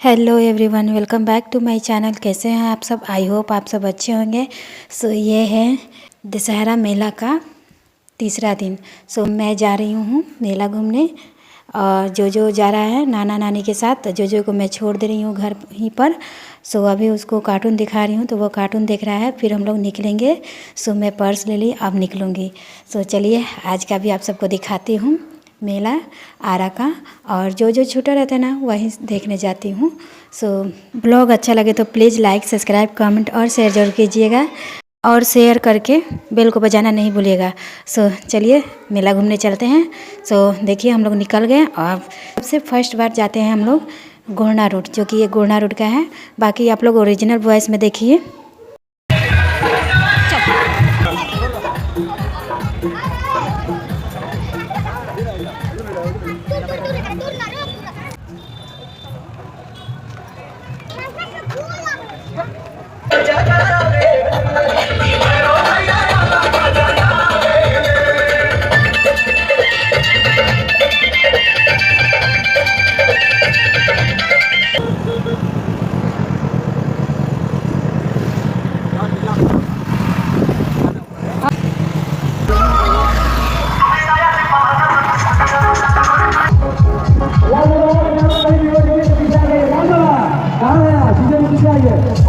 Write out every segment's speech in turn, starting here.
Hello everyone, welcome back to my channel. कैसे हैं आप सब? आई होप आप सब अच्छे होंगे। सो ये है दशहरा मेला का तीसरा दिन। सो मैं जा रही हूँ मेला घूमने और जो जा रहा है नाना नानी के साथ। जो को मैं छोड़ दे रही हूँ घर ही पर। सो अभी उसको कार्टून दिखा रही हूँ तो वो कार्टून देख रहा है, फिर हम लोग निकलेंगे। सो मैं पर्स ले ली, अब निकलूँगी। सो चलिए आज का भी आप सबको दिखाती हूँ मेला आरा का। और जो छूटा रहता है ना वहीं देखने जाती हूँ। सो ब्लॉग अच्छा लगे तो प्लीज़ लाइक सब्सक्राइब कमेंट और शेयर जरूर कीजिएगा, और शेयर करके बेल को बजाना नहीं भूलिएगा। सो चलिए मेला घूमने चलते हैं। सो देखिए हम लोग निकल गए और सबसे फर्स्ट बार जाते हैं हम लोग गोरना रूट, जो कि ये गोरना रूट का है। बाकी आप लोग ओरिजिनल वॉइस में देखिए।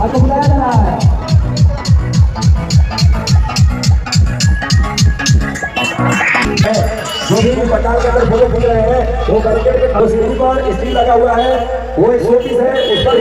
आपको बुलाया जा रहा है। जो भी पंडाल के अंदर फोटो खींच रहे हैं वो बैरिकेड के सीढ़ी पर स्टील लगा हुआ है, वो एक शोपीस है, उस पर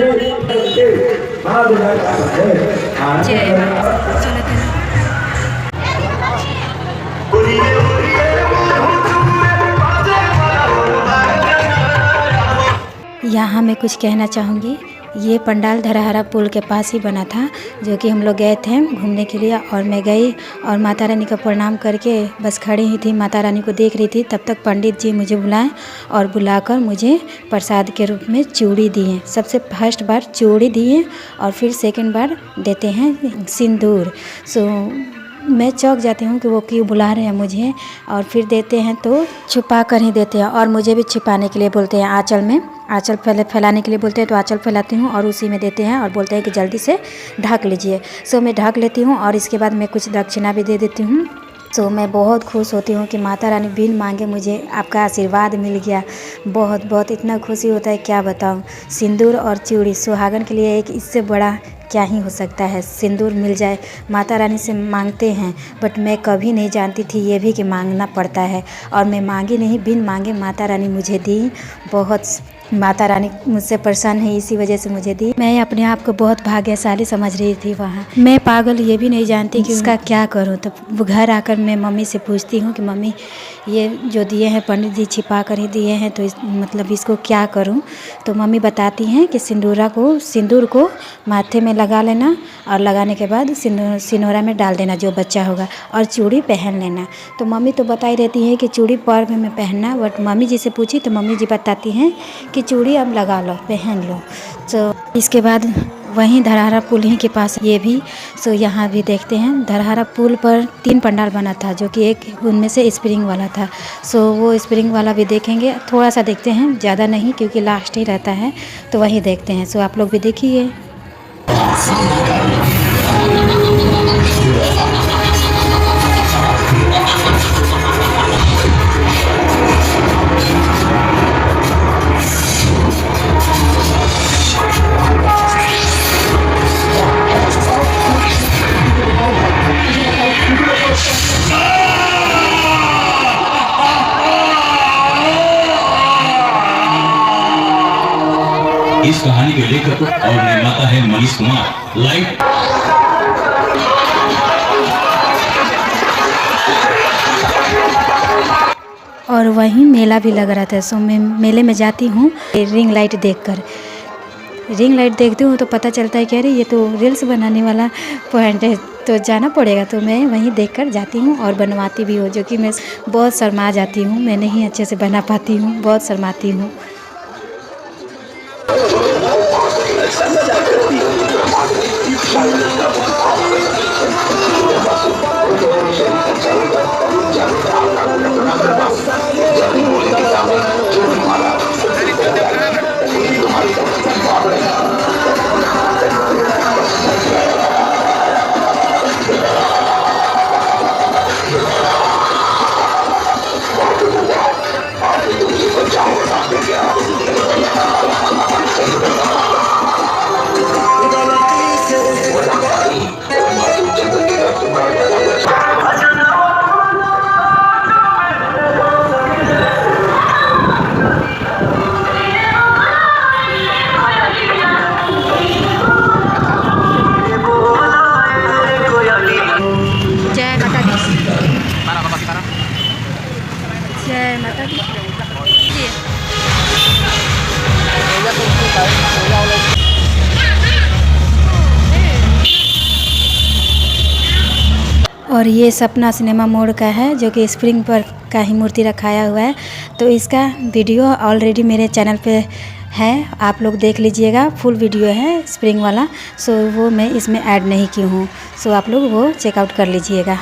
यहाँ मैं कुछ कहना चाहूँगी। ये पंडाल धरहरा पुल के पास ही बना था, जो कि हम लोग गए थे घूमने के लिए। और मैं गई और माता रानी का प्रणाम करके बस खड़ी ही थी, माता रानी को देख रही थी। तब तक पंडित जी मुझे बुलाएं और बुलाकर मुझे प्रसाद के रूप में चूड़ी दिए। सबसे फर्स्ट बार चूड़ी दिए और फिर सेकंड बार देते हैं सिंदूर। सो मैं चौंक जाती हूँ कि वो क्यों बुला रहे हैं मुझे। और फिर देते हैं तो छुपा कर ही देते हैं, और मुझे भी छिपाने के लिए बोलते हैं। आँचल में आँचल फैलाने के लिए बोलते हैं, तो आँचल फैलाती हूँ और उसी में देते हैं और बोलते हैं कि जल्दी से ढक लीजिए। सो मैं ढक लेती हूँ और इसके बाद मैं कुछ दक्षिणा भी दे देती हूँ। तो मैं बहुत खुश होती हूँ कि माता रानी बिन मांगे मुझे आपका आशीर्वाद मिल गया। बहुत बहुत इतना खुशी होता है क्या बताऊँ। सिंदूर और चूड़ी सुहागन के लिए एक इससे बड़ा क्या ही हो सकता है। सिंदूर मिल जाए, माता रानी से मांगते हैं, बट मैं कभी नहीं जानती थी ये भी कि मांगना पड़ता है। और मैं मांगी नहीं, बिन मांगे माता रानी मुझे दी। बहुत माता रानी मुझसे प्रसन्न है, इसी वजह से मुझे दी। मैं अपने आप को बहुत भाग्यशाली समझ रही थी वहाँ। मैं पागल ये भी नहीं जानती कि इसका क्या करूँ। तो घर आकर मैं मम्मी से पूछती हूँ कि मम्मी ये जो दिए हैं पंडित जी छिपा कर ही दिए हैं, तो मतलब इसको क्या करूँ। तो मम्मी बताती हैं कि सिंदूर को माथे में लगा लेना और लगाने के बाद सिनोरा में डाल देना जो बच्चा होगा, और चूड़ी पहन लेना। तो मम्मी तो बताई रहती है कि चूड़ी पैर में पहनना, बट मम्मी जी से पूछी तो मम्मी जी बताती हैं कि चूड़ी अब लगा लो, पहन लो। तो इसके बाद वहीं धरहरा पुल ही के पास ये भी। सो यहाँ भी देखते हैं धरहरा पुल पर 3 पंडाल बना था, जो कि एक उनमें से स्प्रिंग वाला था। सो वो स्प्रिंग वाला भी देखेंगे, थोड़ा सा देखते हैं, ज़्यादा नहीं क्योंकि लास्ट ही रहता है, तो वहीं देखते हैं। सो आप लोग भी देखिए। इस कहानी के लेखक और निर्माता है मनीष कुमार। लाइट और वहीं मेला भी लग रहा था। सो मैं मेले में जाती हूँ रिंग लाइट देखती हूँ तो पता चलता है कि अरे ये तो रील्स बनाने वाला पॉइंट है, तो जाना पड़ेगा। तो मैं वहीं देखकर जाती हूँ और बनवाती भी हूँ, जो कि मैं बहुत शर्मा जाती हूँ। मैं नहीं अच्छे से बना पाती हूँ, बहुत शर्माती हूँ। और ये सपना सिनेमा मोड़ का है, जो कि स्प्रिंग पर का ही मूर्ति रखाया हुआ है। तो इसका वीडियो ऑलरेडी मेरे चैनल पे है, आप लोग देख लीजिएगा, फुल वीडियो है स्प्रिंग वाला। सो वो मैं इसमें ऐड नहीं की हूँ, सो आप लोग वो चेकआउट कर लीजिएगा।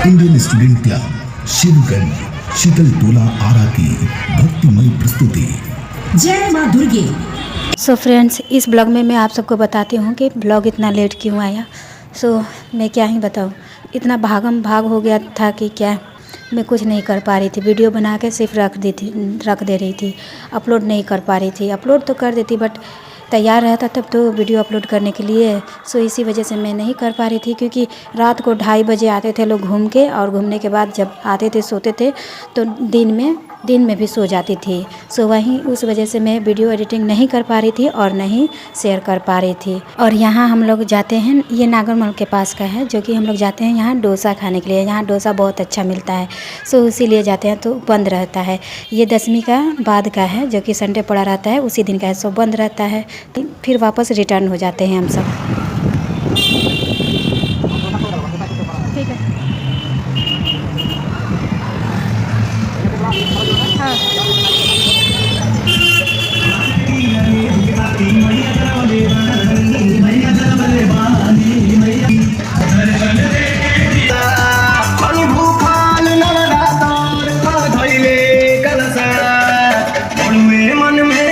इंडियन स्टूडेंट क्लब शिवगंज शीतल टोला आरा की भक्तिमय प्रस्तुति जय मां दुर्गे। सो फ्रेंड्स, इस ब्लॉग में मैं आप सबको बताती हूँ कि ब्लॉग इतना लेट क्यों आया। सो मैं क्या ही बताऊँ, इतना भागम भाग हो गया था कि क्या मैं कुछ नहीं कर पा रही थी। वीडियो बना के सिर्फ रख दे रही थी, अपलोड नहीं कर पा रही थी। अपलोड तो कर देती बट तैयार रहता तब तो वीडियो अपलोड करने के लिए। सो इसी वजह से मैं नहीं कर पा रही थी, क्योंकि रात को 2:30 बजे आते थे लोग घूम के, और घूमने के बाद जब आते थे सोते थे तो दिन में भी सो जाती थी। सो वहीं उस वजह से मैं वीडियो एडिटिंग नहीं कर पा रही थी और नहीं शेयर कर पा रही थी। और यहाँ हम लोग जाते हैं, ये नागरमल के पास का है, जो कि हम लोग जाते हैं यहाँ डोसा खाने के लिए। यहाँ डोसा बहुत अच्छा मिलता है, सो इसीलिए जाते हैं। तो बंद रहता है, ये 10वीं का बाद का है, जो कि संडे पड़ा रहता है, उसी दिन का है। सो बंद रहता है, फिर वापस रिटर्न हो जाते हैं हम सब। मन में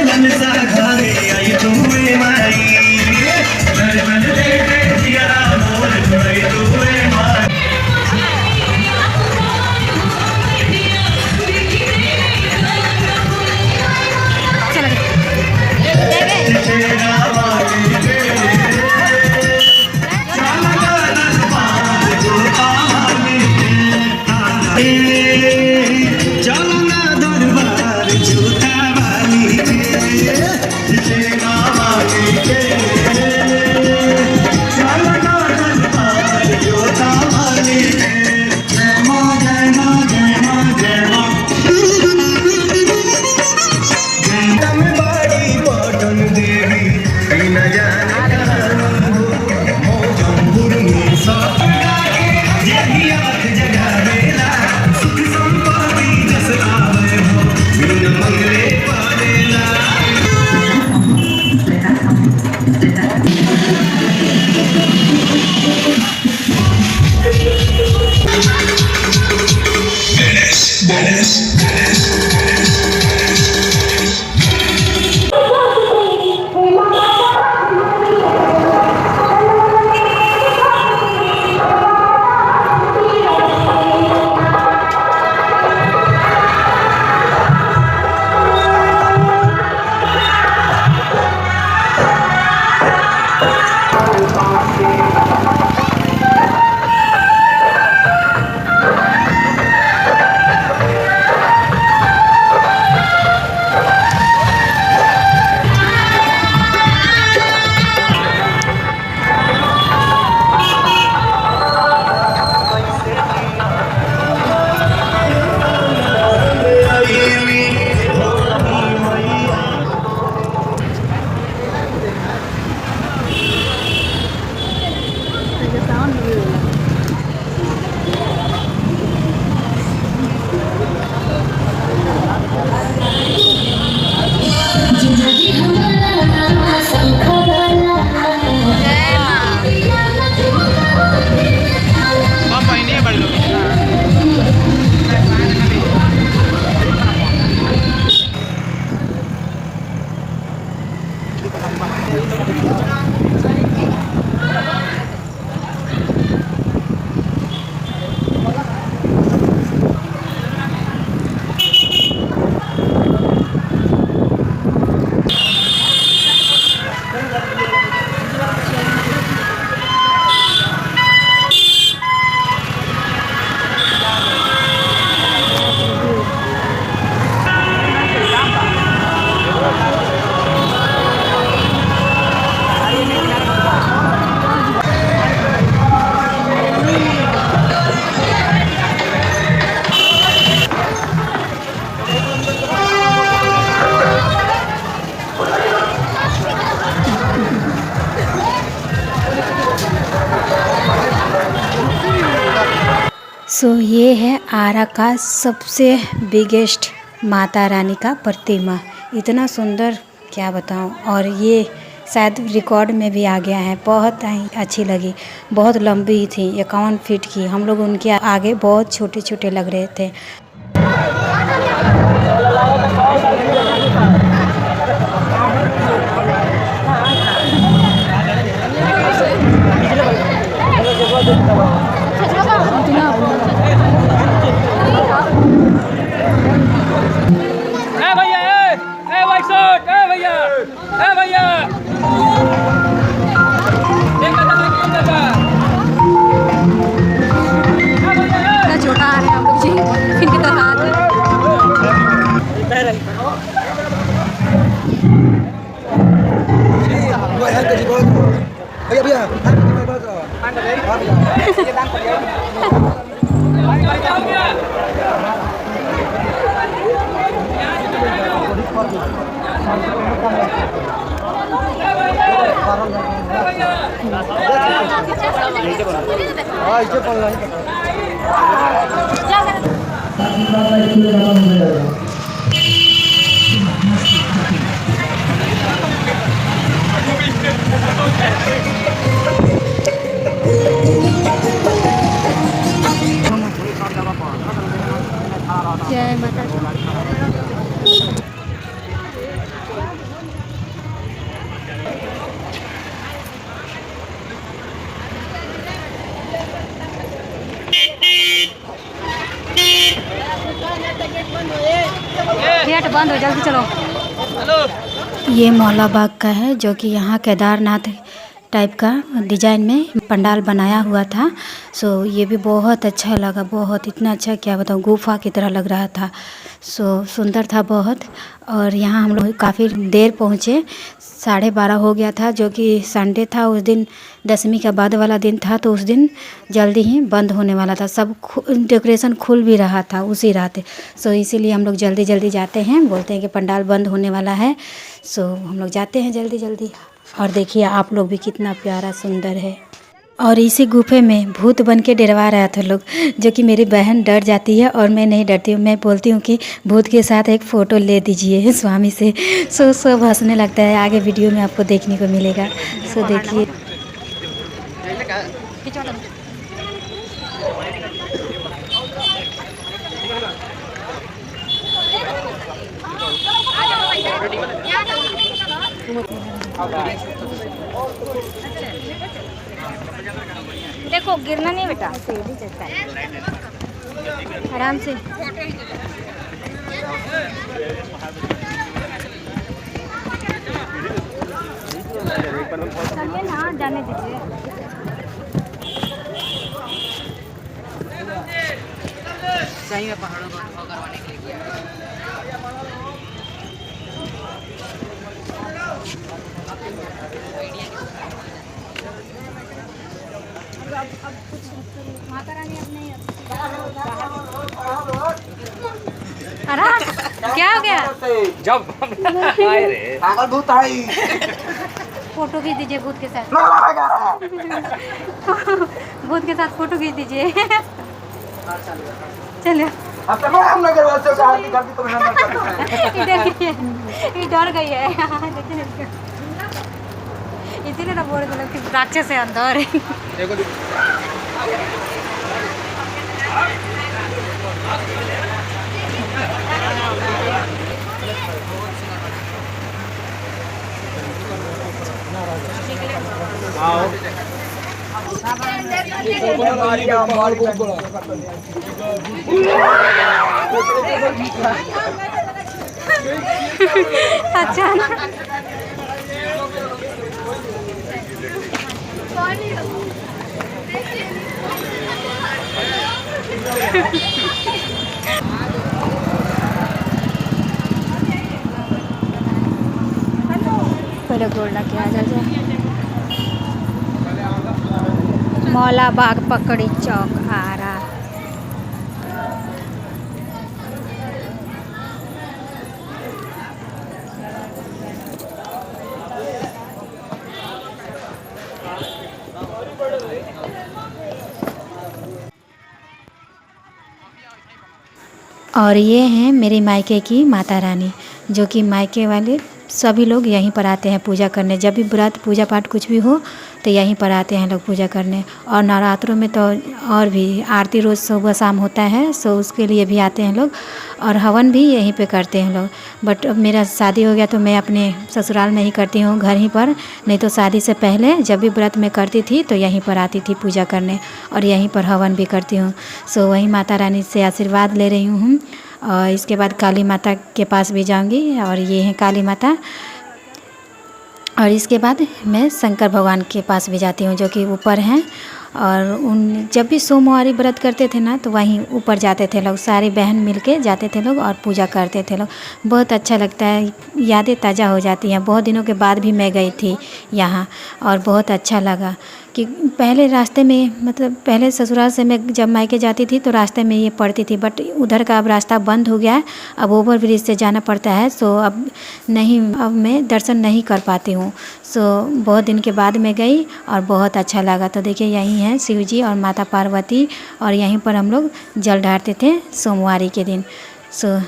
सो ये है आरा का सबसे बिगेस्ट माता रानी का प्रतिमा। इतना सुंदर क्या बताऊं। और ये शायद रिकॉर्ड में भी आ गया है। बहुत ही अच्छी लगी। बहुत लंबी थी, 51 फीट की। हम लोग उनके आगे बहुत छोटे छोटे लग रहे थे। छोटा आ रहे हैं हम लोग जी, इनके तो हाथ है। जय माता दी। गेट बंद हो, जल्दी चलो। ये मौला बाग का है, जो कि यहाँ केदारनाथ टाइप का डिजाइन में पंडाल बनाया हुआ था। सो ये भी बहुत अच्छा लगा। बहुत, इतना अच्छा क्या बताऊँ, गुफा की तरह लग रहा था। सो सुंदर था बहुत। और यहाँ हम लोग काफ़ी देर पहुँचे। 12:30 हो गया था, जो कि संडे था। उस दिन दशमी का बाद वाला दिन था, तो उस दिन जल्दी ही बंद होने वाला था। सब डेकोरेशन खुल भी रहा था उसी रात। सो इसीलिए हम लोग जल्दी जल्दी जाते हैं। बोलते हैं कि पंडाल बंद होने वाला है। सो हम लोग जाते हैं जल्दी जल्दी। और देखिए आप लोग भी, कितना प्यारा सुंदर है। और इसी गुफे में भूत बन के डरवा रहा था लोग, जो कि मेरी बहन डर जाती है और मैं नहीं डरती हूँ। मैं बोलती हूँ कि भूत के साथ एक फ़ोटो ले दीजिए स्वामी से। सो सब हंसने लगता है। आगे वीडियो में आपको देखने को मिलेगा। सो देखिए। देखो गिरना नहीं बेटा, आराम से। चलिए ना, जाने दीजिए। सही में पहाड़ों को अनुभव करवाने के लिए किया है। माता रानी अपने क्या हो गया? जब आए रे पागल भूत आई। फोटो खींच दीजिए भूत के साथ। भूत के साथ फोटो खींच दीजिए। चलिए। अब तक हम ना करवा सकते हैं, गलती तो मैंने कर दी है। ये डर गई है। इसीलिए ना बोल रहे थे राक्षस है अंदर। देखो अच्छा पहले गोल्डा क्या आ जाए। मौला बाग पकड़ी चौक आरा। और ये हैं मेरी मायके की माता रानी, जो कि मायके वाले सभी लोग यहीं पर आते हैं पूजा करने। जब भी व्रत पूजा पाठ कुछ भी हो तो यहीं पर आते हैं लोग पूजा करने। और नवरात्रों में तो और भी आरती रोज़ सुबह शाम होता है, सो उसके लिए भी आते हैं लोग। और हवन भी यहीं पे करते हैं लोग। बट अब मेरा शादी हो गया तो मैं अपने ससुराल में ही करती हूँ, घर ही पर। नहीं तो शादी से पहले जब भी व्रत में करती थी तो यहीं पर आती थी पूजा करने और यहीं पर हवन भी करती हूँ। सो वही माता रानी से आशीर्वाद ले रही हूँ। और इसके बाद काली माता के पास भी जाऊंगी, और ये हैं काली माता। और इसके बाद मैं शंकर भगवान के पास भी जाती हूँ, जो कि ऊपर हैं। और उन जब भी सोमवारी व्रत करते थे ना तो वहीं ऊपर जाते थे लोग, सारी बहन मिलके जाते थे लोग और पूजा करते थे लोग। बहुत अच्छा लगता है, यादें ताज़ा हो जाती हैं। बहुत दिनों के बाद भी मैं गई थी यहाँ और बहुत अच्छा लगा कि पहले रास्ते में, मतलब पहले ससुराल से मैं जब मायके जाती थी तो रास्ते में ये पड़ती थी, बट उधर का अब रास्ता बंद हो गया है, अब ओवर ब्रिज से जाना पड़ता है। सो अब नहीं, अब मैं दर्शन नहीं कर पाती हूँ। सो बहुत दिन के बाद मैं गई और बहुत अच्छा लगा। तो देखिए यहीं हैं शिव जी और माता पार्वती, और यहीं पर हम लोग जल ढारते थे सोमवारी के दिन। सो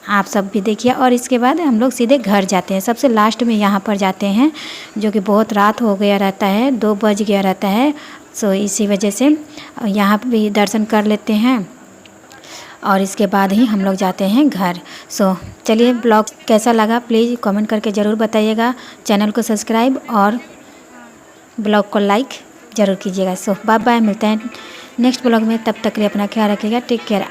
आप सब भी देखिए। और इसके बाद हम लोग सीधे घर जाते हैं, सबसे लास्ट में यहाँ पर जाते हैं, जो कि बहुत रात हो गया रहता है, 2 बज गया रहता है। सो इसी वजह से यहाँ पे भी दर्शन कर लेते हैं और इसके बाद ही हम लोग जाते हैं घर। सो चलिए, ब्लॉग कैसा लगा प्लीज़ कमेंट करके ज़रूर बताइएगा। चैनल को सब्सक्राइब और ब्लॉग को लाइक ज़रूर कीजिएगा। सो बाय बाय, मिलते हैं नेक्स्ट ब्लॉग में। तब तक के लिए अपना ख्याल रखिएगा। Take care.